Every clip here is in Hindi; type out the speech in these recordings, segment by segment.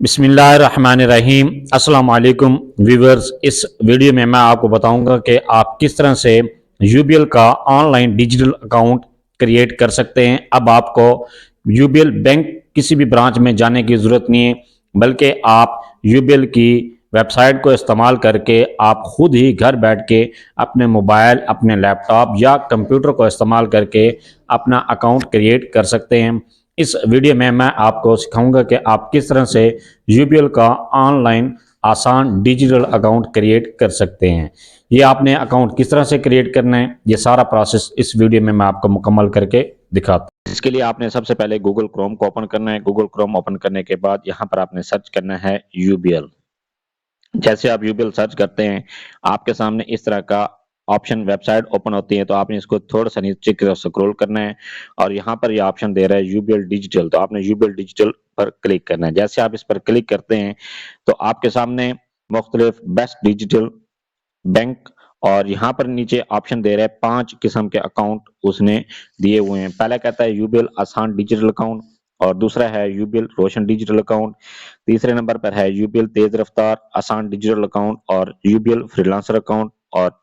बिस्मिल्लाहिर्रहमानिर्रहीम। अस्सलाम वालेकुम व्यूवर्स। इस वीडियो में मैं आपको बताऊंगा कि आप किस तरह से यूबीएल का ऑनलाइन डिजिटल अकाउंट क्रिएट कर सकते हैं। अब आपको यूबीएल बैंक किसी भी ब्रांच में जाने की ज़रूरत नहीं है, बल्कि आप यूबीएल की वेबसाइट को इस्तेमाल करके आप खुद ही घर बैठ के अपने मोबाइल, अपने लैपटॉप या कंप्यूटर को इस्तेमाल करके अपना अकाउंट क्रिएट कर सकते हैं। इस वीडियो में मैं आपको सिखाऊंगा कि आप किस तरह से यूबीएल का ऑनलाइन आसान डिजिटल अकाउंट क्रिएट कर सकते हैं। ये आपने अकाउंट किस तरह से क्रिएट करना है, ये सारा प्रोसेस इस वीडियो में मैं आपको मुकम्मल करके दिखाता हूँ। इसके लिए आपने सबसे पहले गूगल क्रोम को ओपन करना है। गूगल क्रोम ओपन करने के बाद यहाँ पर आपने सर्च करना है यूबीएल। जैसे आप यूबीएल सर्च करते हैं, आपके सामने इस तरह का ऑप्शन वेबसाइट ओपन होती है, तो आपने इसको थोड़ा सा नीचे की तरफ स्क्रॉल करना है और यहाँ पर ये ऑप्शन दे रहा है यूबीएल डिजिटल, तो आपने यूबीएल डिजिटल पर क्लिक करना है। जैसे आप इस पर क्लिक करते हैं तो आपके सामने मुख्तलिफ बेस्ट डिजिटल बैंक और यहाँ पर नीचे ऑप्शन दे रहा है 5 किस्म के अकाउंट उसने दिए हुए हैं। पहला कहता है यूबीएल आसान डिजिटल अकाउंट और दूसरा है यूबीएल रोशन डिजिटल अकाउंट। तीसरे नंबर पर है यूबीएल तेज रफ्तार आसान डिजिटल अकाउंट और यूबीएल फ्रीलांसर अकाउंट और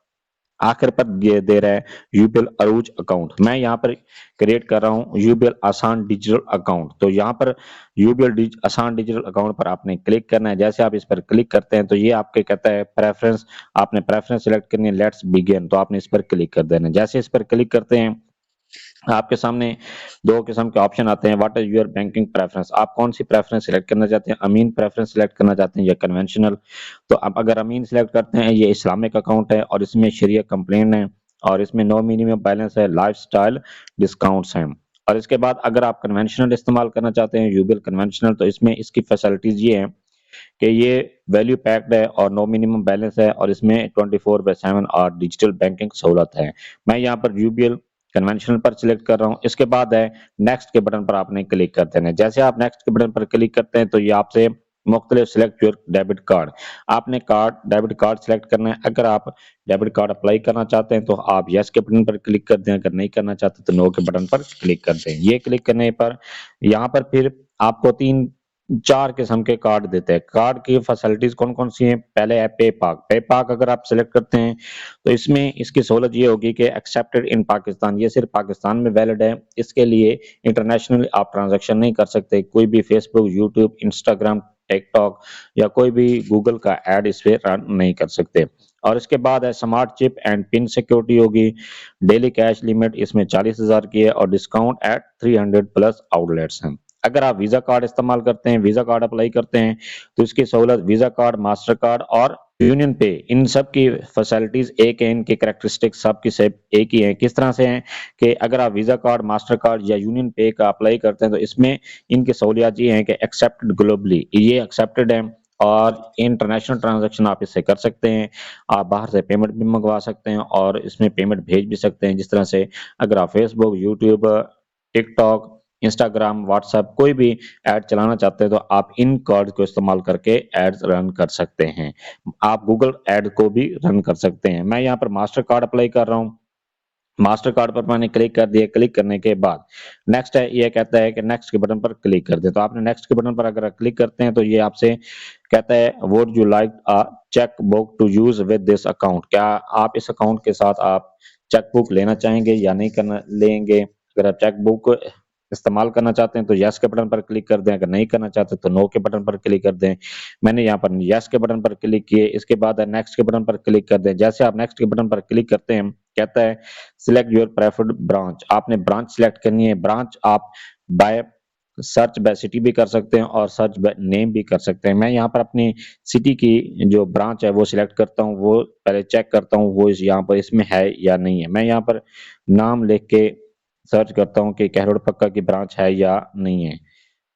आखिर पर ये दे रहा है यूबीएल अरूज अकाउंट। मैं यहाँ पर क्रिएट कर रहा हूँ यूबीएल आसान डिजिटल अकाउंट। तो यहाँ पर यूबीएल आसान डिजिटल अकाउंट पर आपने क्लिक करना है। जैसे आप इस पर क्लिक करते हैं तो ये आपके कहता है प्रेफरेंस, आपने प्रेफरेंस सिलेक्ट करनी है, लेट्स बिगिन, तो आपने इस पर क्लिक कर देना है। जैसे इस पर क्लिक करते हैं आपके सामने दो किस्म के ऑप्शन आते हैं। What is your banking preference, आप कौन सी प्रेफरेंस सिलेक्ट करना चाहते हैं, अमीन प्रेफरेंस सिलेक्ट करना चाहते हैं या कन्वेंशनल। तो आप अगर अमीन सिलेक्ट करते हैं, ये इस्लामिक अकाउंट है और इसमें शरिया कंप्लेन है और इसमें नो मिनिमम बैलेंस है, लाइफस्टाइल डिस्काउंट्स हैं। और इसके बाद अगर आप कन्वेंशनल इस्तेमाल करना चाहते हैं यूबीएल कन्वेंशनल, तो इसमें इसकी फैसिलिटीज ये हैं कि ये वैल्यू पैक्ड है और नो मिनिमम बैलेंस है और इसमें 24/7 और डिजिटल बैंकिंग सहूलत है। मैं यहाँ पर यूबीएल कन्वेंशनल पर सिलेक्ट कर रहा हूँ। इसके बाद है नेक्स्ट के बटन पर आपने क्लिक कर देना है। जैसे आप नेक्स्ट के बटन पर क्लिक करते हैं तो ये आपसे मुख्तलिफ सिलेक्ट योर डेबिट कार्ड, आपने कार्ड डेबिट कार्ड सिलेक्ट करना है। अगर आप डेबिट कार्ड अप्लाई करना चाहते हैं तो आप यस के बटन पर क्लिक कर दें, अगर नहीं करना चाहते तो नो के बटन पर क्लिक कर दें। ये क्लिक करने पर यहाँ पर फिर आपको 3-4 किस्म के कार्ड देते हैं। कार्ड की फैसिलिटीज कौन कौन सी हैं, पहले है पे पाक। पे पाक अगर आप सिलेक्ट करते हैं तो इसमें इसकी सहूलत ये होगी कि एक्सेप्टेड इन पाकिस्तान, ये सिर्फ पाकिस्तान में वैलिड है। इसके लिए इंटरनेशनल आप ट्रांजैक्शन नहीं कर सकते, कोई भी फेसबुक, यूट्यूब, इंस्टाग्राम, टिकटॉक या कोई भी गूगल का ऐड इस पे रन नहीं कर सकते। और इसके बाद है smart chip and pin security होगी। डेली कैश लिमिट इसमें 40,000 की है और डिस्काउंट एट 300 प्लस आउटलेट्स हैं। अगर आप वीजा कार्ड इस्तेमाल करते हैं, वीजा कार्ड अप्लाई करते हैं, तो इसकी सहूलत वीजा कार्ड, मास्टर कार्ड और यूनियन पे, इन सब की फैसिलिटीज एक है, इनकी कैरेक्टरिस्टिक्स सबकी सब एक ही है। किस तरह से हैं कि अगर आप वीजा कार्ड, मास्टर कार्ड या यूनियन पे का अप्लाई करते हैं तो इसमें इनकी सहूलियत ये है कि एक्सेप्टेड ग्लोबली, ये एक्सेप्टेड है और इंटरनेशनल ट्रांजैक्शन आप इससे कर सकते हैं। आप बाहर से पेमेंट भी मंगवा सकते हैं और इसमें पेमेंट भेज भी सकते हैं। जिस तरह से अगर आप Facebook, YouTube, TikTok, Instagram, WhatsApp कोई भी ऐड चलाना चाहते हैं तो आप इन कार्ड को इस्तेमाल करके एड्स रन कर सकते हैं। आप गूगल ऐड को भी रन कर सकते हैं। मैं यहाँ पर मास्टर कार्ड अप्लाई कर रहा हूँ। मास्टर कार्ड पर मैंने क्लिक कर दिया। क्लिक करने के बाद नेक्स्ट है, ये कहता है कि नेक्स्ट के बटन पर क्लिक कर दे। तो आपने नेक्स्ट के बटन पर अगर क्लिक करते हैं तो ये आपसे कहता है would you like a cheque book to use with this account, क्या आप इस अकाउंट के साथ आप चेक बुक लेना चाहेंगे या नहीं करना लेंगे। अगर आप चेक बुक इस्तेमाल करना चाहते हैं तो यस के बटन पर क्लिक कर दें, अगर नहीं करना चाहते तो नो के बटन पर क्लिक कर दें। मैंने यहाँ पर यस के बटन पर क्लिक किए। इसके बाद नेक्स्ट के बटन पर क्लिक कर दें। जैसे आप नेक्स्ट के बटन पर क्लिक करते हैं कहता है सिलेक्ट योर प्रेफर्ड ब्रांच, आपने ब्रांच सिलेक्ट करनी है। ब्रांच आप बाय सर्च बाय सिटी भी कर सकते हैं और सर्च बाय नेम भी कर सकते हैं। मैं यहाँ पर अपनी सिटी की जो ब्रांच है वो सिलेक्ट करता हूँ, वो पहले चेक करता हूँ वो यहाँ पर इसमें है या नहीं है। मैं यहाँ पर नाम लिख के सर्च करता हूँ कि कहरोड़ पक्का की ब्रांच है या नहीं है।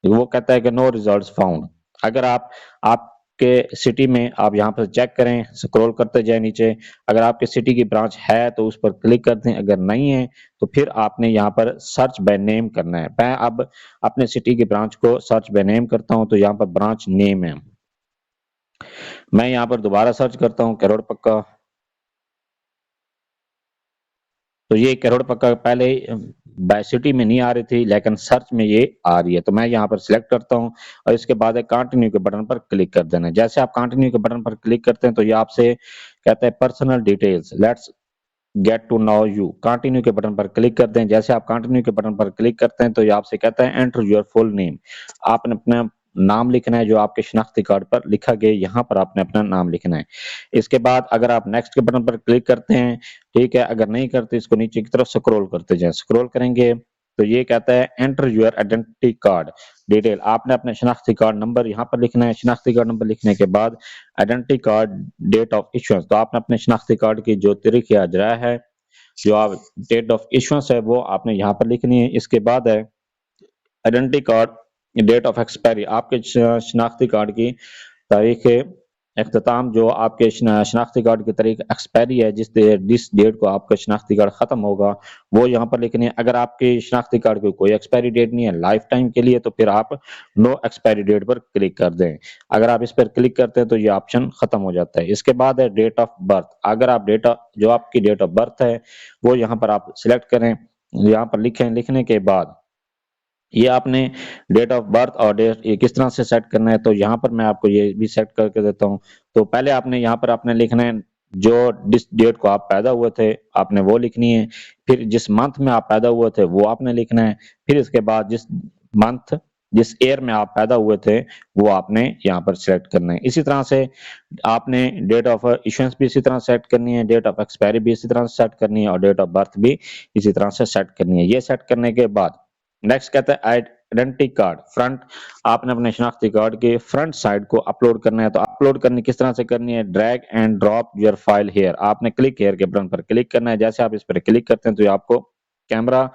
वो कहता है कि नो रिजल्ट्स फाउंड। अगर आपके सिटी में आप यहाँ पर चेक करें, स्क्रॉल करते जाए नीचे, अगर आपके सिटी की ब्रांच है तो उस पर क्लिक कर दें, अगर नहीं है तो फिर आपने यहाँ पर सर्च बाय नेम करना है। मैं अब अपने सिटी की ब्रांच को सर्च बाय नेम करता हूँ तो यहाँ पर ब्रांच नेम है। मैं यहाँ पर दोबारा सर्च करता हूँ कहरोड़ पक्का। तो ये करोड़ पक्का पहले बाय सिटी में नहीं आ रही थी, लेकिन सर्च में ये आ रही है। तो मैं यहाँ पर सिलेक्ट करता हूँ और इसके बाद कंटिन्यू के बटन पर क्लिक कर देना है। जैसे आप कंटिन्यू के बटन पर क्लिक करते हैं तो ये आपसे कहता है personal details, let's get to know you. Continue के बटन पर क्लिक कर दें। जैसे आप कंटिन्यू के बटन पर क्लिक करते हैं तो ये आपसे कहता है एंटर योर फुल नेम। आपने अपना नाम लिखना है जो आपके शनाख्ती कार्ड पर लिखा गया, यहाँ पर आपने अपना नाम लिखना है। इसके बाद अगर आप नेक्स्ट के बटन पर क्लिक करते हैं, ठीक है, अगर नहीं करते इसको नीचे की तरफ स्क्रॉल करते जाएं। स्क्रॉल करेंगे तो ये कहता है enter your identity card detail. आपने अपने शनाख्ती कार्ड नंबर यहाँ पर लिखना है। शनाख्ती कार्ड नंबर लिखने के बाद identity card date of issuance, तो आपने अपने शनाख्ती कार्ड की जो तारीख अजरा है, जो आप डेट ऑफ इशुएंस है, वो आपने यहाँ पर लिखनी है। इसके बाद है identity card date of expiry, आपके शनाख्ती कार्ड की तारीख अख्ताम, जो आपके शनाख्ती कार्ड की तारीख एक्सपायरी है, जिस डेट को आपका शनाख्ती कार्ड खत्म होगा, वो यहाँ पर लिखनी है। अगर आपके शनाख्ती कार्ड की कोई एक्सपायरी डेट नहीं है लाइफ टाइम के लिए, तो फिर आप नो एक्सपायरी डेट पर क्लिक कर दें। अगर आप इस पर क्लिक करते हैं तो ये ऑप्शन खत्म हो जाता है। इसके बाद है डेट ऑफ बर्थ। अगर आप जो आपकी डेट ऑफ बर्थ है वो यहाँ पर आप सिलेक्ट करें, यहाँ पर लिखें। लिखने के बाद ये आपने डेट ऑफ बर्थ और डेट ये किस तरह से सेट करना है, तो यहाँ पर मैं आपको ये भी सेट करके देता हूँ। तो पहले आपने यहाँ पर आपने लिखना है जो जिस डेट को आप पैदा हुए थे आपने वो लिखनी है। फिर जिस मंथ में आप पैदा हुए थे वो आपने लिखना है। फिर इसके बाद जिस ईयर में आप पैदा हुए थे वो आपने यहाँ पर सिलेक्ट करना है। इसी तरह से आपने डेट ऑफ इशुएंस भी इसी तरह सेट करनी है, डेट ऑफ एक्सपायरी भी इसी तरह से सेट करनी है और डेट ऑफ बर्थ भी इसी तरह से सेट करनी है। ये सेट करने के बाद नेक्स्ट कहता है आइडेंटिटी कार्ड फ्रंट। आपने अपने शनाख्ती कार्ड के फ्रंट साइड को अपलोड करना है। तो अपलोड करनी किस तरह से करनी है, drag and drop your file hair. आपने क्लिक हेयर के बटन पर क्लिक करना है। जैसे आप इस पर क्लिक करते हैं तो ये आपको कैमरा,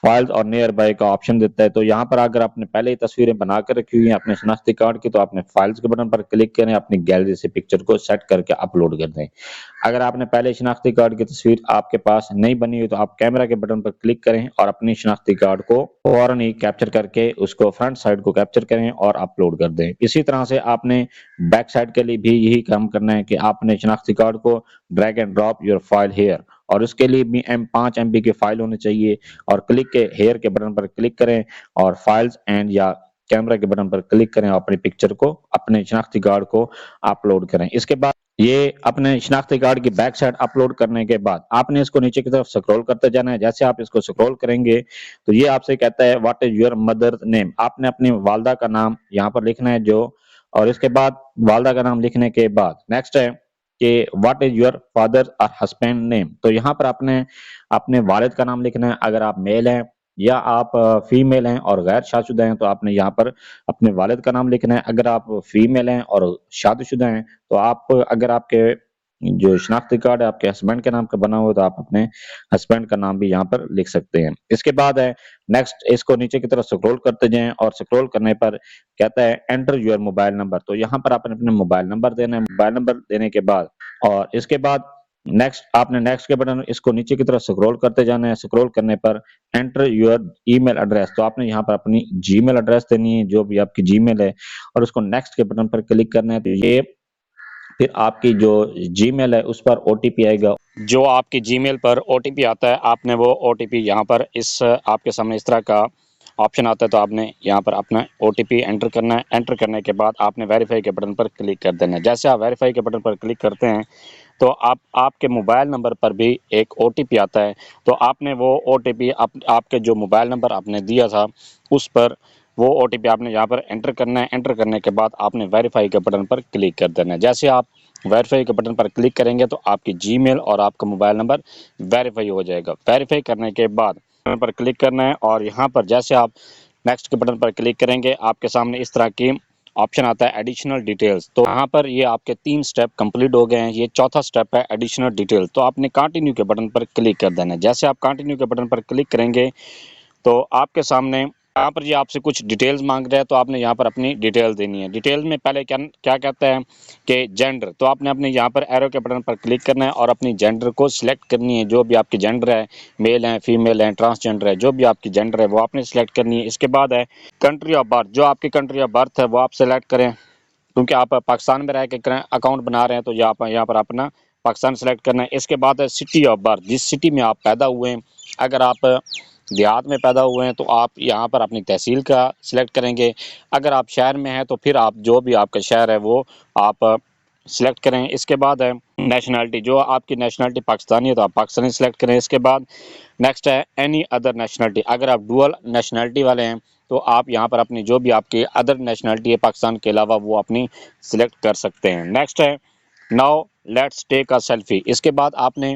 फाइल्स और नियर बाय का ऑप्शन देता है। तो यहाँ पर अगर आपने पहले ही तस्वीरें बना कर रखी हुई हैं अपने शनाख्ती कार्ड की, तो आपने फाइल्स के बटन पर क्लिक करें, अपनी गैलरी से पिक्चर को सेट करके अपलोड कर दें। अगर आपने पहले शनाख्ती कार्ड की तस्वीर आपके पास नहीं बनी हुई तो आप कैमरा के बटन पर क्लिक करें और अपनी शनाख्ती कार्ड को फौरन ही कैप्चर करके उसको फ्रंट साइड को कैप्चर करें और अपलोड कर दें। इसी तरह से आपने बैक साइड के लिए भी यही काम करना है कि आपने शनाख्ती कार्ड को drag and drop your file hair, और उसके लिए भी 5 MB की फाइल होनी चाहिए। और क्लिक के हेयर के बटन पर क्लिक करें और फाइल्स एंड या कैमरा के बटन पर क्लिक करें और अपनी पिक्चर को अपने शनाख्ती कार्ड को अपलोड करें। इसके बाद ये अपने शनाख्ती कार्ड की बैक साइड अपलोड करने के बाद आपने इसको नीचे की तरफ स्क्रॉल करते जाना है। जैसे आप इसको स्क्रॉल करेंगे तो ये आपसे कहता है what is your mother name. आपने अपनी वालदा का नाम यहाँ पर लिखना है जो, और इसके बाद वालदा का नाम लिखने के बाद नेक्स्ट है कि व्हाट इज योर फादर और हस्बैंड नेम। तो यहाँ पर आपने अपने वालिद का नाम लिखना है। अगर आप मेल हैं या आप फीमेल हैं और गैर शादीशुदा हैं तो आपने यहाँ पर अपने वालिद का नाम लिखना है। अगर आप फीमेल हैं और शादीशुदा हैं तो आप, अगर आपके जो शनाख्ती कार्ड है आपके हस्बैंड के नाम का बना हुआ तो आप अपने हस्बैंड का नाम भी यहाँ पर लिख सकते हैं। इसके बाद है नेक्स्ट, इसको नीचे की तरफ स्क्रॉल करते जाएं और स्क्रॉल करने पर कहता है एंटर योर मोबाइल नंबर। तो यहाँ पर आपने अपने मोबाइल नंबर देना है। मोबाइल नंबर देने के बाद और इसके बाद नेक्स्ट, आपने नेक्स्ट के बटन इसको नीचे की तरफ स्क्रॉल करते जाना है। स्क्रॉल करने पर एंटर योर ईमेल एड्रेस, तो आपने यहाँ पर अपनी जीमेल एड्रेस देनी है जो भी आपकी जीमेल है और उसको नेक्स्ट के बटन पर क्लिक करना है। तो ये फिर आपकी जो जीमेल है उस पर ओटीपी आएगा। जो आपकी जीमेल पर ओटीपी आता है आपने वो ओटीपी यहाँ पर इस आपके सामने इस तरह का ऑप्शन आता है तो आपने यहाँ पर अपना ओटीपी एंटर करना है। एंटर करने के बाद आपने वेरीफाई के बटन पर क्लिक कर देना है। जैसे आप वेरीफाई के बटन पर क्लिक करते हैं तो आपके मोबाइल नंबर पर भी एक ओटीपी आता है। तो आपने वो ओटीपी आपके जो मोबाइल नंबर आपने दिया था उस पर वो ओटीपी आपने यहाँ पर एंटर करना है। एंटर करने के बाद आपने वेरीफाई के बटन पर क्लिक कर देना है। जैसे आप वेरीफाई के बटन पर क्लिक करेंगे तो आपकी जीमेल और आपका मोबाइल नंबर वेरीफाई हो जाएगा। वेरीफाई करने के बाद बटन पर क्लिक करना है और यहाँ पर जैसे आप नेक्स्ट के बटन पर क्लिक करेंगे आपके सामने इस तरह की ऑप्शन आता है एडिशनल डिटेल्स। तो यहाँ पर ये आपके 3 स्टेप कंप्लीट हो गए हैं। ये चौथा स्टेप है एडिशनल डिटेल। तो आपने कंटिन्यू के बटन पर क्लिक कर देना है। जैसे आप कंटिन्यू के बटन पर क्लिक करेंगे तो आपके सामने यहाँ पर ये आपसे कुछ डिटेल्स मांग रहा है तो आपने यहाँ पर अपनी डिटेल देनी है। डिटेल में पहले क्या क्या कहता है कि जेंडर, तो आपने अपने यहाँ पर एरो के बटन पर क्लिक करना है और अपनी जेंडर को सिलेक्ट करनी है। जो भी आपकी जेंडर है, मेल है, फीमेल है, ट्रांसजेंडर है, जो भी आपकी जेंडर है वो आपने सिलेक्ट करनी है। इसके बाद है कंट्री ऑफ बर्थ, जो आपकी कंट्री ऑफ बर्थ है वो आप सिलेक्ट करें क्योंकि आप पाकिस्तान में रह के अकाउंट बना रहे हैं तो यहाँ पर अपना पाकिस्तान सेलेक्ट करना है। इसके बाद है सिटी ऑफ बर्थ, जिस सिटी में आप पैदा हुए हैं। अगर आप देहात में पैदा हुए हैं तो आप यहाँ पर अपनी तहसील का सिलेक्ट करेंगे। अगर आप शहर में हैं तो फिर आप जो भी आपका शहर है वो आप सिलेक्ट करें। इसके बाद है नेशनलिटी, जो आपकी नेशनलिटी पाकिस्तानी है तो आप पाकिस्तानी सिलेक्ट करें। इसके बाद नेक्स्ट है एनी अदर नेशनलिटी, अगर आप डुअल नेशनलिटी वाले हैं तो आप यहाँ पर अपनी जो भी आपकी अदर नेशनलिटी है पाकिस्तान के अलावा वो अपनी सिलेक्ट कर सकते हैं। नेक्स्ट है now let's take a selfie, इसके बाद आपने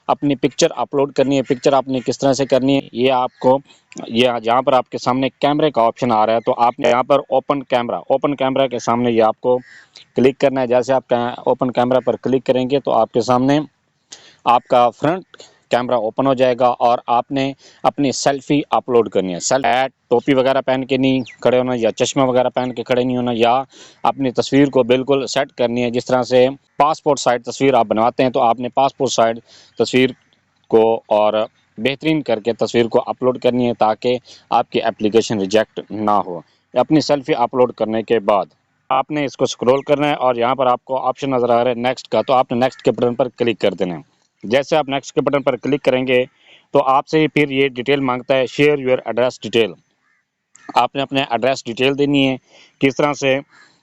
अपनी पिक्चर अपलोड करनी है। पिक्चर आपने किस तरह से करनी है ये आपको, ये जहाँ पर आपके सामने कैमरे का ऑप्शन आ रहा है तो आपने यहाँ पर ओपन कैमरा के सामने ये आपको क्लिक करना है। जैसे आप ओपन कैमरा पर क्लिक करेंगे तो आपके सामने आपका फ्रंट कैमरा ओपन हो जाएगा और आपने अपनी सेल्फी अपलोड करनी है। टोपी वगैरह पहन के नहीं खड़े होना, या चश्मा वगैरह पहन के खड़े नहीं होना, या अपनी तस्वीर को बिल्कुल सेट करनी है। जिस तरह से पासपोर्ट साइज तस्वीर आप बनवाते हैं तो आपने पासपोर्ट साइज तस्वीर को और बेहतरीन करके तस्वीर को अपलोड करनी है ताकि आपकी एप्लीकेशन रिजेक्ट ना हो। अपनी सेल्फी अपलोड करने के बाद आपने इसको स्क्रॉल करना है और यहाँ पर आपको ऑप्शन नज़र आ रहा है नेक्स्ट का, तो आपने नेक्स्ट के बटन पर क्लिक कर देना है। जैसे आप नेक्स्ट के बटन पर क्लिक करेंगे तो आपसे फिर ये डिटेल मांगता है, शेयर योर एड्रेस डिटेल। आपने अपने एड्रेस डिटेल देनी है। किस तरह से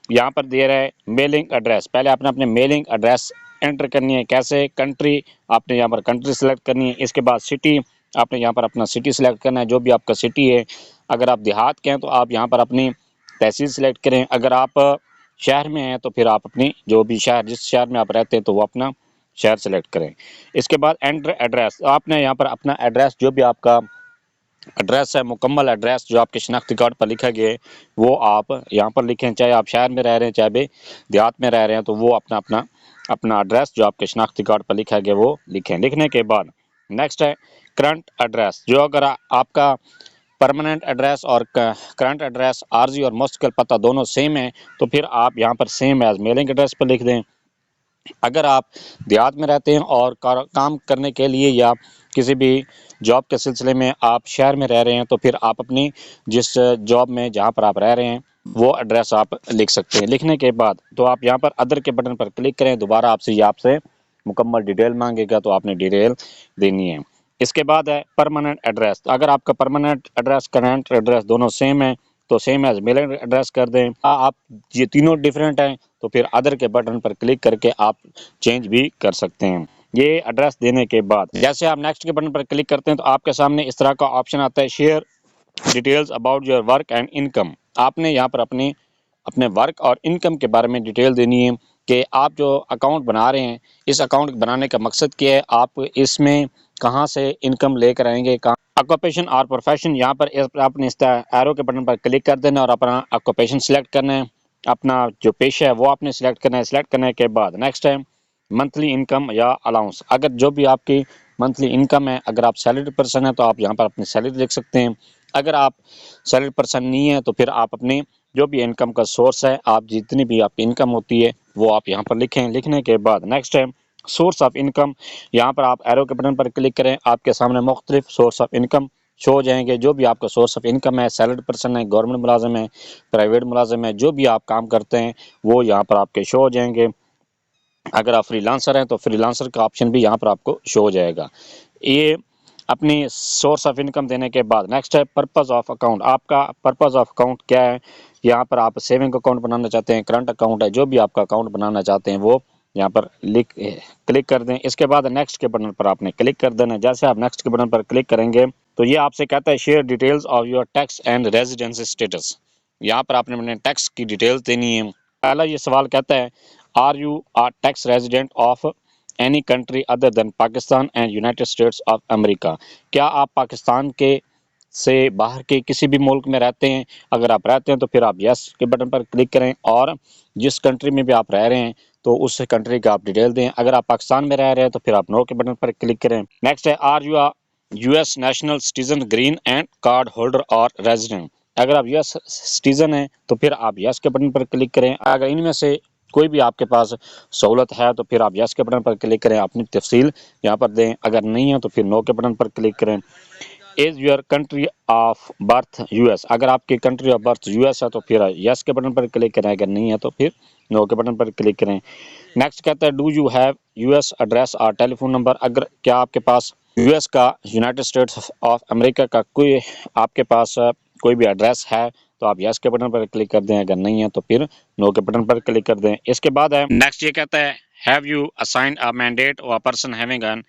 यहाँ पर दे रहा है मेलिंग एड्रेस, पहले आपने अपने मेलिंग एड्रेस एंटर करनी है। कैसे, कंट्री, आपने यहाँ पर कंट्री सेलेक्ट करनी है। इसके बाद सिटी, आपने यहाँ पर अपना सिटी सेलेक्ट करना है, जो भी आपका सिटी है। अगर आप देहात के हैं तो आप यहाँ पर अपनी तहसील सेलेक्ट करें। अगर आप शहर में हैं तो फिर आप अपनी जो भी शहर, जिस शहर में आप रहते हैं तो वो अपना शहर सेलेक्ट करें। इसके बाद एंटर एड्रेस, आपने यहाँ पर अपना एड्रेस, जो भी आपका एड्रेस है, मुकम्मल एड्रेस जो आपके शनाख्ती कार्ड पर लिखा गया है वो आप यहाँ पर लिखें। चाहे आप शहर में रह रहे हैं चाहे भी देहात में रह रहे हैं तो वो अपना अपना अपना एड्रेस जो आपके शनाख्ती कार्ड पर लिखा गया वो लिखें। लिखने के बाद नेक्स्ट है करंट एड्रेस, जो अगर आपका परमानेंट एड्रेस और करंट एड्रेस, आरजी और मुस्तकिल पता दोनों सेम है तो फिर आप यहाँ पर सेम एज मेलिंग एड्रेस पर लिख दें। अगर आप देहात में रहते हैं और काम करने के लिए या किसी भी जॉब के सिलसिले में आप शहर में रह रहे हैं तो फिर आप अपनी जिस जॉब में जहां पर आप रह रहे हैं वो एड्रेस आप लिख सकते हैं। लिखने के बाद तो आप यहां पर अदर के बटन पर क्लिक करें, दोबारा आपसे मुकम्मल डिटेल मांगेगा तो आपने डिटेल देनी है। इसके बाद है परमानेंट एड्रेस, अगर आपका परमानेंट एड्रेस करंट एड्रेस दोनों सेम है तो सेम एज मेलिंग एड्रेस कर दें। आप ये तीनों डिफरेंट हैं तो फिर अदर के बटन पर क्लिक करके आप चेंज भी कर सकते हैं। ये एड्रेस देने के बाद जैसे आप नेक्स्ट के बटन पर क्लिक करते हैं तो आपके सामने इस तरह का ऑप्शन आता है share details about your work and income. आपने यहाँ पर अपने वर्क और इनकम के बारे में डिटेल देनी है कि आप जो अकाउंट बना रहे हैं इस अकाउंट बनाने का मकसद क्या है, आप इसमें कहाँ से इनकम लेकर आएंगे, कहाँ ऑक्यूपेशन और प्रोफेशन। यहाँ पर आपने इस एरो के बटन पर क्लिक कर देना और अपना ऑक्यूपेशन सिलेक्ट करना है, अपना जो पेशा है वो आपने सिलेक्ट करना है। सिलेक्ट करने के बाद नेक्स्ट है मंथली इनकम या अलाउंस, अगर जो भी आपकी मंथली इनकम है, अगर आप सैलरी पर्सन है तो आप यहाँ पर अपनी सैलरी लिख सकते हैं। अगर आप सैलरी पर्सन नहीं है तो फिर आप अपनी जो भी इनकम का सोर्स है, आप जितनी भी आपकी इनकम होती है वो आप यहाँ पर लिखें। लिखने के बाद नेक्स्ट है सोर्स ऑफ इनकम, यहाँ पर आप एरो के बटन पर क्लिक करें, आपके सामने मुख्तलिफ सोर्स ऑफ इनकम शो हो जाएंगे। जो भी आपका सोर्स ऑफ इनकम है, सैलरी पर्सन है, गवर्नमेंट मुलाजिम है, प्राइवेट मुलाजिम है, जो भी आप काम करते हैं वो यहाँ पर आपके शो हो जाएंगे। अगर आप फ्रीलांसर हैं तो फ्रीलांसर का ऑप्शन भी यहाँ पर आपको शो हो जाएगा। ये अपनी सोर्स ऑफ इनकम देने के बाद नेक्स्ट है पर्पस ऑफ अकाउंट, आपका पर्पस ऑफ अकाउंट क्या है। यहाँ पर आप सेविंग अकाउंट बनाना चाहते हैं, करंट अकाउंट है, जो भी आपका अकाउंट बनाना चाहते हैं वो यहाँ पर क्लिक कर दें। इसके बाद नेक्स्ट के बटन पर आपने क्लिक कर देना है। जैसे आप नेक्स्ट के बटन पर क्लिक करेंगे तो ये आपसे कहता है share details of your tax and residence status, यहाँ पर आपने अपने टैक्स की डिटेल्स देनी है। पहला ये सवाल कहता है are you a tax resident of any country other than Pakistan and United States of America, क्या आप पाकिस्तान के से बाहर के किसी भी मुल्क में रहते हैं। अगर आप रहते हैं तो फिर आप यस के बटन पर क्लिक करें और जिस कंट्री में भी आप रह रहे हैं तो उस कंट्री का आप डिटेल दें। अगर आप पाकिस्तान में रह रहे हैं तो फिर आप नो के बटन पर क्लिक करें। नेक्स्ट है are you a US national citizen green and card holder और रेजिडेंट, अगर आप यूएस सिटीजन हैं तो फिर आप यस के बटन पर क्लिक करें। अगर इनमें से कोई भी आपके पास सहूलत है तो फिर आप यस के बटन पर क्लिक करें, अपनी तफसील यहाँ पर दें। अगर नहीं है तो फिर नो के बटन पर क्लिक करें। Is your country of birth US, अगर आपकी कंट्री ऑफ बर्थ यूएस है तो फिर यस के बटन पर क्लिक करें, अगर नहीं है तो फिर नो के बटन पर क्लिक करें। नेक्स्ट कहता है do you have US address और टेलीफोन नंबर, अगर क्या आपके पास यूएस का, यूनाइटेड स्टेट्स ऑफ अमेरिका का कोई आपके पास कोई भी एड्रेस है तो आप यस के बटन पर क्लिक कर दें, अगर नहीं है तो फिर नो के बटन पर क्लिक कर दें। इसके बाद है नेक्स्ट, ये कहता है have you assigned a mandate or person having an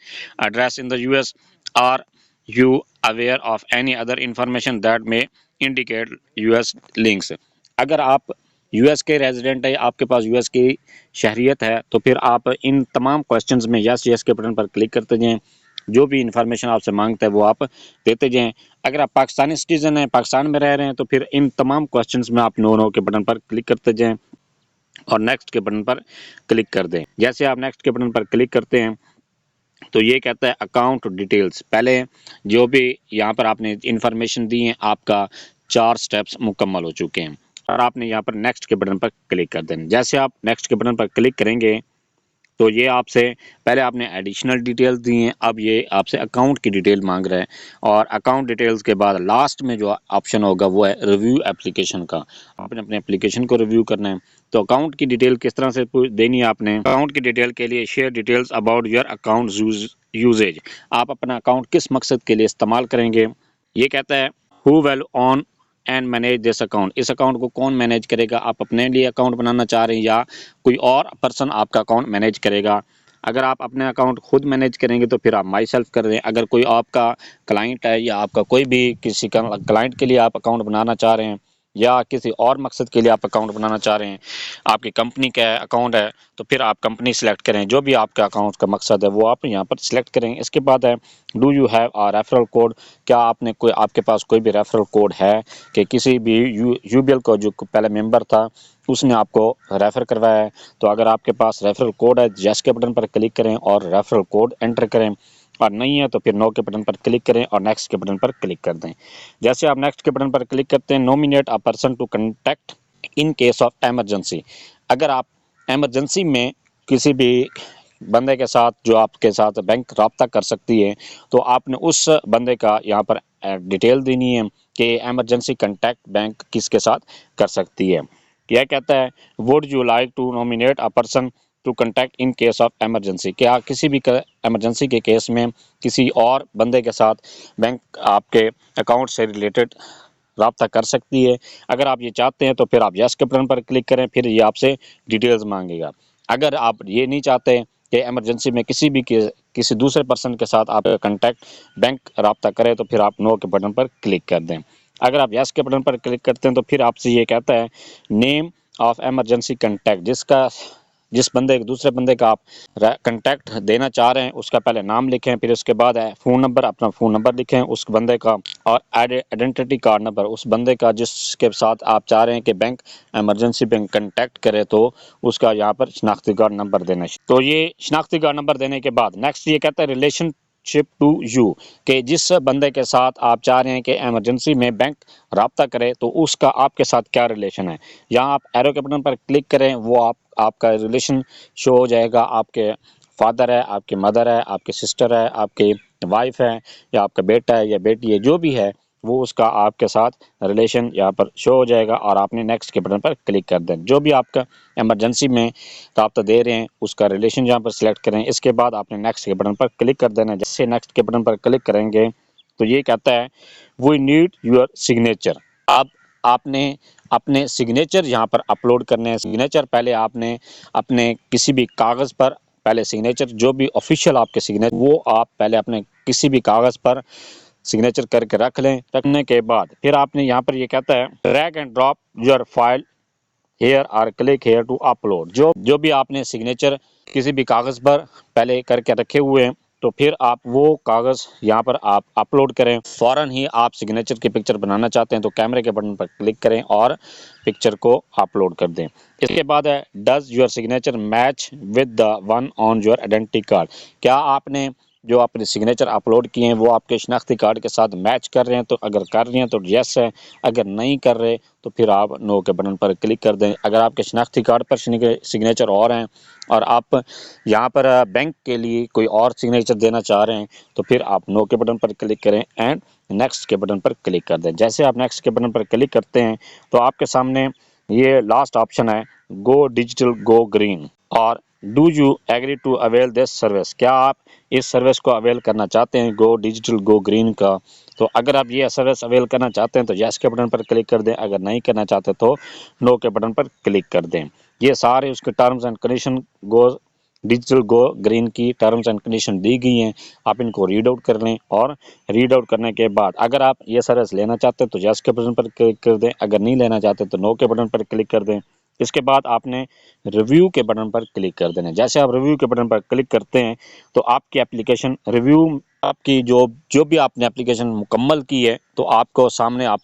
address in the US or you aware of any other information that may indicate US links, अगर आप यूएस के रेजिडेंट है, आपके पास यूएस की शहरियत है तो फिर आप इन तमाम क्वेश्चंस में यस यस के बटन पर क्लिक करते जाएं, जो भी इंफॉर्मेशन आपसे मांगता है वो आप देते जाएं। अगर आप पाकिस्तानी सिटीजन हैं, पाकिस्तान में रह रहे हैं तो फिर इन तमाम क्वेश्चंस में आप नो नो के बटन पर क्लिक करते जाएं और नेक्स्ट के बटन पर क्लिक कर दें। जैसे आप नेक्स्ट के बटन पर क्लिक करते हैं तो ये कहता है अकाउंट डिटेल्स, पहले जो भी यहाँ पर आपने इंफॉर्मेशन दी है आपका 4 स्टेप्स मुकम्मल हो चुके हैं और आपने यहाँ पर नेक्स्ट के बटन पर क्लिक कर देना। जैसे आप नेक्स्ट के बटन पर क्लिक करेंगे तो ये आपसे पहले आपने एडिशनल डिटेल्स दी हैं, अब ये आपसे अकाउंट की डिटेल मांग रहा है और अकाउंट डिटेल्स के बाद लास्ट में जो ऑप्शन होगा वो है रिव्यू एप्लीकेशन का, आपने अपने एप्लीकेशन को रिव्यू करना है। तो अकाउंट की डिटेल किस तरह से देनी है आपने, अकाउंट की डिटेल के लिए share details about your account usage, आप अपना अकाउंट किस मकसद के लिए इस्तेमाल करेंगे। ये कहता है who will on and manage this account, इस अकाउंट को कौन मैनेज करेगा, आप अपने लिए अकाउंट बनाना चाह रहे हैं या कोई और पर्सन आपका अकाउंट मैनेज करेगा। अगर आप अपने अकाउंट खुद मैनेज करेंगे तो फिर आप माई सेल्फ कर दें, अगर कोई आपका क्लाइंट है या आपका कोई भी किसी का क्लाइंट के लिए आप अकाउंट बनाना चाह रहे हैं या किसी और मकसद के लिए आप अकाउंट बनाना चाह रहे हैं, आपकी कंपनी का अकाउंट है तो फिर आप कंपनी सेलेक्ट करें, जो भी आपका अकाउंट का मकसद है वो आप यहाँ पर सिलेक्ट करें। इसके बाद है do you have a referral code, क्या आपने कोई आपके पास कोई भी रेफरल कोड है कि किसी भी यूबीएल को जो पहले मेंबर था उसने आपको रेफ़र करवाया है, तो अगर आपके पास रेफरल कोड है यस के बटन पर क्लिक करें और रेफरल कोड एंटर करें और नहीं है तो फिर नो के बटन पर क्लिक करें और नेक्स्ट के बटन पर क्लिक कर दें। जैसे आप नेक्स्ट के बटन पर क्लिक करते हैं nominate a person to contact in case of emergency, अगर आप एमरजेंसी में किसी भी बंदे के साथ जो आपके साथ बैंक रब्ता कर सकती है तो आपने उस बंदे का यहाँ पर डिटेल देनी है कि एमरजेंसी कॉन्टैक्ट बैंक किसके साथ कर सकती है। यह कहता है would you like to nominate a person to contact in case of emergency, क्या किसी भी एमरजेंसी के केस में किसी और बंदे के साथ बैंक आपके अकाउंट से रिलेटेड रब्ता कर सकती है। अगर आप ये चाहते हैं तो फिर आप यस के बटन पर क्लिक करें, फिर ये आपसे डिटेल्स मांगेगा। अगर आप ये नहीं चाहते कि इमरजेंसी में किसी दूसरे पर्सन के साथ आप कॉन्टैक्ट बैंक रब्ता करें तो फिर आप नो के बटन पर क्लिक कर दें। अगर आप यस के बटन पर क्लिक करते हैं तो फिर आपसे ये कहता है नेम ऑफ एमरजेंसी कॉन्टैक्ट, जिस बंदे दूसरे बंदे का आप कॉन्टैक्ट देना चाह रहे हैं उसका पहले नाम लिखें, फिर उसके बाद है फ़ोन नंबर, अपना फ़ोन नंबर लिखें उस बंदे का और आइडेंटिटी कार्ड नंबर उस बंदे का जिसके साथ आप चाह रहे हैं कि बैंक एमरजेंसी बैंक कॉन्टैक्ट करे तो उसका यहाँ पर शनाख्ती कार्ड नंबर देना। तो ये शनाख्ती कार्ड नंबर देने के बाद नेक्स्ट ये कहता है रिलेशनशिप टू यू, कि जिस बंदे के साथ आप चाह रहे हैं कि एमरजेंसी में बैंक रब्ता करे तो उसका आपके साथ क्या रिलेशन है। यहाँ आप एरो के बटन पर क्लिक करें, वो आपका रिलेशन शो हो जाएगा, आपके फादर है, आपकी मदर है, आपकी सिस्टर है, आपकी वाइफ है या आपका बेटा है या बेटी है, जो भी है वो उसका आपके साथ रिलेशन यहाँ पर शो हो जाएगा और आपने नेक्स्ट के बटन पर क्लिक कर दें। जो भी आपका इमरजेंसी में रब्ता दे रहे हैं उसका रिलेशन यहाँ पर सिलेक्ट करें, इसके बाद आपने नेक्स्ट के बटन पर क्लिक कर देना है। जैसे नेक्स्ट के बटन पर क्लिक करेंगे तो ये कहता है वी नीड योर सिग्नेचर, अब आपने अपने सिग्नेचर यहाँ पर अपलोड करने हैं। सिग्नेचर पहले आपने अपने किसी भी कागज़ पर पहले सिग्नेचर जो भी ऑफिशियल आपके सिग्नेचर वो आप पहले अपने किसी भी कागज़ पर सिग्नेचर करके रख लें। रखने के बाद फिर आपने यहाँ पर ये कहता है drag and drop your file hair और क्लिक हेयर टू अपलोड, जो भी आपने सिग्नेचर किसी भी कागज़ पर पहले करके रखे हुए हैं तो फिर आप वो कागज़ यहाँ पर आप अपलोड करें। फ़ौरन ही आप सिग्नेचर की पिक्चर बनाना चाहते हैं तो कैमरे के बटन पर क्लिक करें और पिक्चर को अपलोड कर दें। इसके बाद है does your signature match with the one on your identity card, क्या आपने जो आपने सिग्नेचर अपलोड किए हैं वो आपके शनाख्ती कार्ड के साथ मैच कर रहे हैं, तो अगर कर रहे हैं तो यस है, अगर नहीं कर रहे तो फिर आप नो के बटन पर क्लिक कर दें। अगर आपके शनाख्ती कार्ड पर सिग्नेचर और हैं और आप यहाँ पर बैंक के लिए कोई और सिग्नेचर देना चाह रहे हैं तो फिर आप नो के बटन पर क्लिक करें एंड नेक्स्ट के बटन पर क्लिक कर दें। जैसे आप नेक्स्ट के बटन पर क्लिक करते हैं तो आपके सामने ये लास्ट ऑप्शन है गो डिजिटल गो ग्रीन और do you agree to avail this service, क्या आप इस सर्विस को अवेल करना चाहते हैं गो डिजिटल गो ग्रीन का। तो अगर आप ये सर्विस अवेल करना चाहते हैं तो यस के बटन पर क्लिक कर दें, अगर नहीं करना चाहते तो नो के बटन पर क्लिक कर दें। ये सारे उसके terms and condition go digital go green की टर्म्स एंड कंडीशन दी गई हैं, आप इनको रीड आउट कर लें और रीड आउट करने के बाद अगर आप ये सर्विस लेना चाहते हैं तो यस के बटन पर क्लिक कर दें, अगर नहीं लेना चाहते तो नो के बटन पर क्लिक कर दें। इसके बाद आपने रिव्यू के बटन पर क्लिक कर देना है। जैसे आप रिव्यू के बटन पर क्लिक करते हैं तो आपकी एप्लीकेशन रिव्यू, आपकी जो भी आपने एप्लीकेशन मुकम्मल की है तो आपको सामने आप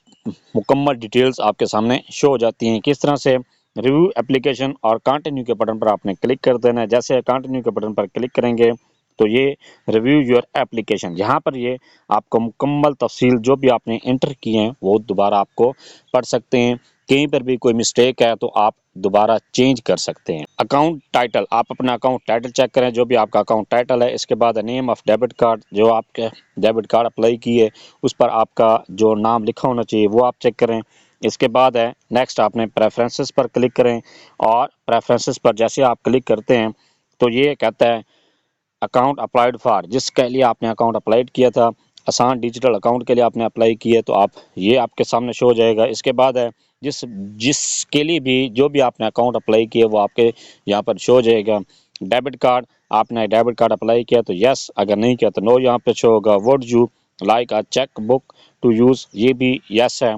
मुकम्मल डिटेल्स आपके सामने शो हो जाती हैं। किस तरह से रिव्यू एप्लीकेशन और कंटिन्यू के बटन पर आपने क्लिक कर देना है। जैसे कंटिन्यू के बटन पर क्लिक करेंगे तो ये रिव्यू योर एप्लीकेशन, यहाँ पर ये आपको मुकम्मल तफसील जो भी आपने एंटर किए हैं वो दोबारा आपको पढ़ सकते हैं। कहीं पर भी कोई मिस्टेक है तो आप दोबारा चेंज कर सकते हैं। अकाउंट टाइटल, आप अपना अकाउंट टाइटल चेक करें, जो भी आपका अकाउंट टाइटल है। इसके बाद नेम ऑफ डेबिट कार्ड, जो आपके डेबिट कार्ड अप्लाई किए उस पर आपका जो नाम लिखा होना चाहिए वो आप चेक करें। इसके बाद है नेक्स्ट, आपने प्रेफरेंसेस पर क्लिक करें और प्रेफरेंसेस पर जैसे आप क्लिक करते हैं तो ये कहता है अकाउंट अप्लाइड फॉर, जिसके लिए आपने अकाउंट अप्लाइड किया था, आसान डिजिटल अकाउंट के लिए आपने अप्लाई किया तो आप ये आपके सामने शो हो जाएगा। इसके बाद है जिसके लिए भी जो भी आपने अकाउंट अप्लाई किया वो आपके यहाँ पर शो हो जाएगा। डेबिट कार्ड, आपने डेबिट कार्ड अप्लाई किया तो यस, अगर नहीं किया तो नो यहाँ पे शो होगा। Would you like a cheque book to use, ये भी यस है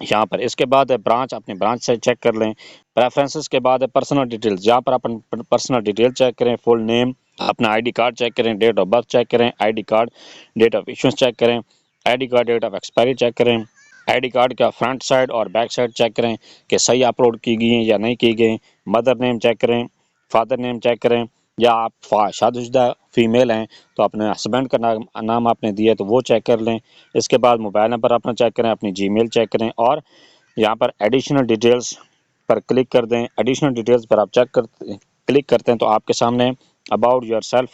यहाँ पर। इसके बाद है ब्रांच, अपने ब्रांच से चेक कर लें। प्रेफरेंसेस के बाद है पर्सनल डिटेल्स, जहाँ पर अपन पर्सनल डिटेल चेक करें, फुल नेम, अपना आईडी कार्ड चेक करें, डेट ऑफ बर्थ चेक करें, ID card date of issuance check करें, ID card date of expiry check करें, आईडी कार्ड का फ्रंट साइड और बैक साइड चेक करें कि सही अपलोड की गई हैं या नहीं की गई। मदर नेम चेक करें, फादर नेम चेक करें, या आप शादीशुदा फीमेल हैं तो अपने हस्बैंड का नाम आपने दिया है तो वो चेक कर लें। इसके बाद मोबाइल नंबर अपना चेक करें, अपनी जीमेल चेक करें और यहाँ पर एडिशनल डिटेल्स पर क्लिक कर दें। एडिशनल डिटेल्स पर आप क्लिक करते हैं तो आपके सामने about yourself,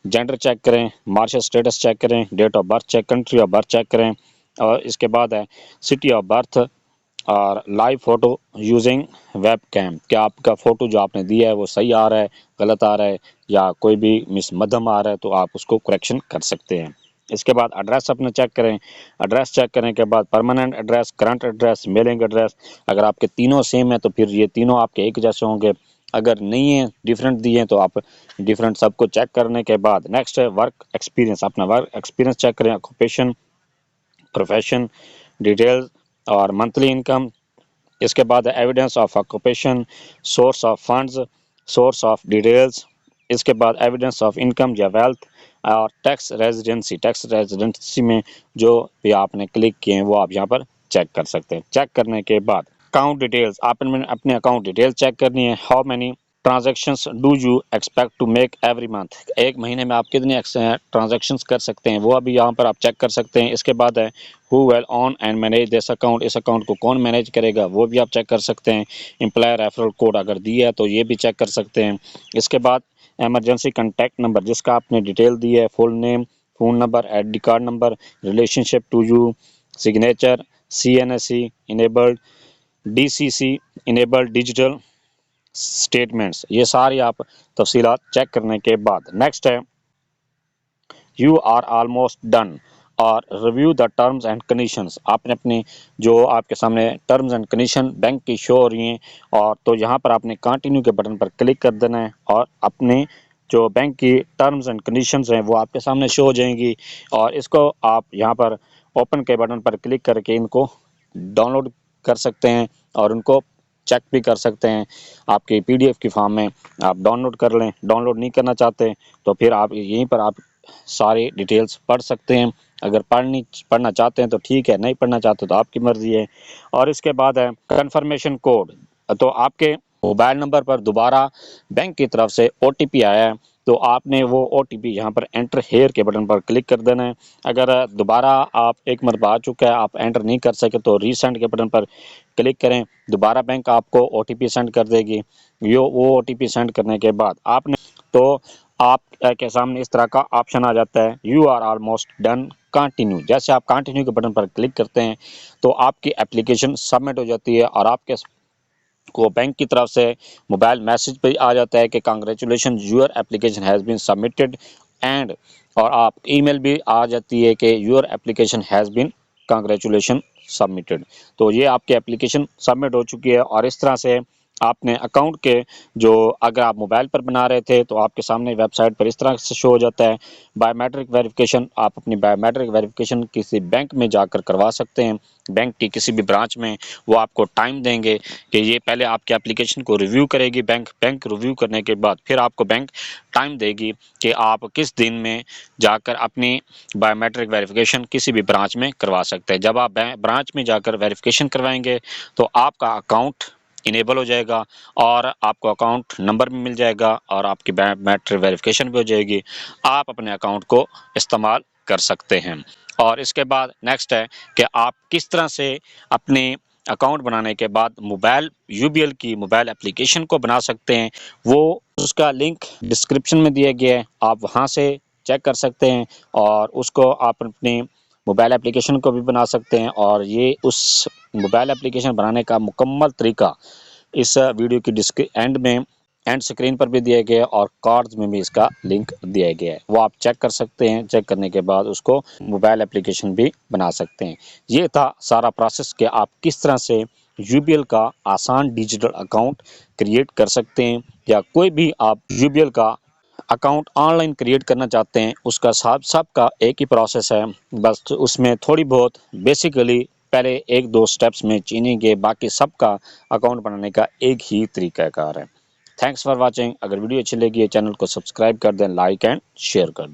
gender check करें, मार्शल स्टेटस चेक करें, date of birth check, country of birth check करें और इसके बाद है सिटी ऑफ बर्थ और live photo using webcam, क्या आपका फ़ोटो जो आपने दिया है वो सही आ रहा है, गलत आ रहा है या कोई भी मिस मध्यम आ रहा है तो आप उसको करेक्शन कर सकते हैं। इसके बाद एड्रेस अपने चेक करें। एड्रेस चेक करने के बाद permanent address, current address, mailing address, अगर आपके तीनों सेम है तो फिर ये तीनों आपके एक जैसे होंगे, अगर नहीं है डिफरेंट दिए हैं तो आप डिफरेंट सबको चेक करने के बाद नेक्स्ट है वर्क एक्सपीरियंस, अपना वर्क एक्सपीरियंस चेक करें, ऑक्यूपेशन, प्रोफेशन डिटेल्स और मंथली इनकम। इसके बाद evidence of occupation, source of funds, source of details. इसके बाद एविडेंस ऑफ इनकम या वेल्थ और टैक्स रेजिडेंसी, टैक्स रेजिडेंसी में जो भी आपने क्लिक किए हैं वो आप यहाँ पर चेक कर सकते हैं। चेक करने के बाद अकाउंट डिटेल्स, आपने अपने अकाउंट डिटेल्स चेक करनी है। How many transactions do you expect to make every month, एक महीने में आप कितने ट्रांजैक्शंस कर सकते हैं वो अभी यहाँ पर आप चेक कर सकते हैं। इसके बाद है who will on and manage this account, इस अकाउंट को कौन मैनेज करेगा वो भी आप चेक कर सकते हैं। एम्प्लॉयर रेफरल कोड अगर दिया है तो ये भी चेक कर सकते हैं। इसके बाद इमरजेंसी कॉन्टैक्ट नंबर, जिसका आपने डिटेल दी है, full name, phone number, ID card number, relationship to you, signature, CNSE enabled, DCC enabled, digital statements, ये सारी आप तफसीलात चेक करने के बाद नेक्स्ट है यू आर ऑलमोस्ट डन और review the terms and conditions, आपने अपनी जो आपके सामने टर्म्स एंड कंडीशन बैंक की शो हो रही हैं और तो यहाँ पर आपने कंटिन्यू के बटन पर क्लिक कर देना है और अपने जो बैंक की टर्म्स एंड कंडीशंस हैं वो आपके सामने शो हो जाएंगी और इसको आप यहाँ पर ओपन के बटन पर क्लिक करके इनको डाउनलोड कर सकते हैं और उनको चेक भी कर सकते हैं। आपकी PDF की फॉर्म में आप डाउनलोड कर लें, डाउनलोड नहीं करना चाहते तो फिर आप यहीं पर आप सारी डिटेल्स पढ़ सकते हैं। अगर पढ़ना चाहते हैं तो ठीक है, नहीं पढ़ना चाहते तो आपकी मर्ज़ी है। और इसके बाद है कन्फर्मेशन कोड, तो आपके मोबाइल नंबर पर दोबारा बैंक की तरफ से OTP आया है तो आपने वो OTP यहाँ पर एंटर हेयर के बटन पर क्लिक कर देना है। अगर दोबारा आप एक मरतबा आ चुका है आप एंटर नहीं कर सके तो रीसेंड के बटन पर क्लिक करें, दोबारा बैंक आपको OTP सेंड कर देगी। वो OTP सेंड करने के बाद आपने तो आप के सामने इस तरह का ऑप्शन आ जाता है you are almost done, continue. जैसे आप कंटिन्यू के बटन पर क्लिक करते हैं तो आपकी एप्लीकेशन सबमिट हो जाती है और आपके को बैंक की तरफ से मोबाइल मैसेज पे आ जाता है कि congratulation your application has been submitted and, और आप ईमेल भी आ जाती है कि your application has been congratulation submitted. तो ये आपकी एप्लीकेशन सबमिट हो चुकी है और इस तरह से आपने अकाउंट के जो अगर आप मोबाइल पर बना रहे थे तो आपके सामने वेबसाइट पर इस तरह से शो हो जाता है। बायोमेट्रिक वेरिफिकेशन, आप अपनी बायोमेट्रिक वेरिफिकेशन किसी बैंक में जाकर करवा सकते हैं। बैंक की किसी भी ब्रांच में वो आपको टाइम देंगे कि ये पहले आपके एप्लीकेशन को रिव्यू करेगी बैंक। बैंक रिव्यू करने के बाद फिर आपको बैंक टाइम देगी कि आप किस दिन में जाकर अपनी बायोमेट्रिक वेरिफिकेशन किसी भी ब्रांच में करवा सकते हैं। जब आप ब्रांच में जाकर वेरिफिकेशन करवाएंगे तो आपका अकाउंट इनेबल हो जाएगा और आपको अकाउंट नंबर भी मिल जाएगा और आपकी बायोमेट्रिक वेरिफिकेशन भी हो जाएगी। आप अपने अकाउंट को इस्तेमाल कर सकते हैं। और इसके बाद नेक्स्ट है कि आप किस तरह से अपने अकाउंट बनाने के बाद मोबाइल यूबीएल की मोबाइल एप्लीकेशन को बना सकते हैं। वो उसका लिंक डिस्क्रिप्शन में दिया गया है, आप वहां से चेक कर सकते हैं और उसको आप अपने मोबाइल एप्लीकेशन को भी बना सकते हैं। और ये उस मोबाइल एप्लीकेशन बनाने का मुकम्मल तरीका इस वीडियो की एंड में एंड स्क्रीन पर भी दिया गया है और कार्ड्स में भी इसका लिंक दिया गया है, वो आप चेक कर सकते हैं। चेक करने के बाद उसको मोबाइल एप्लीकेशन भी बना सकते हैं। ये था सारा प्रोसेस कि आप किस तरह से यूबीएल का आसान डिजिटल अकाउंट क्रिएट कर सकते हैं, या कोई भी आप यूबीएल का अकाउंट ऑनलाइन क्रिएट करना चाहते हैं उसका सबका एक ही प्रोसेस है। बस उसमें थोड़ी बहुत बेसिकली पहले एक दो स्टेप्स में चीनेंगे, बाकी सबका अकाउंट बनाने का एक ही तरीकाकार है। Thanks for watching. अगर वीडियो अच्छी लगी है चैनल को सब्सक्राइब कर दें, लाइक एंड शेयर कर दें।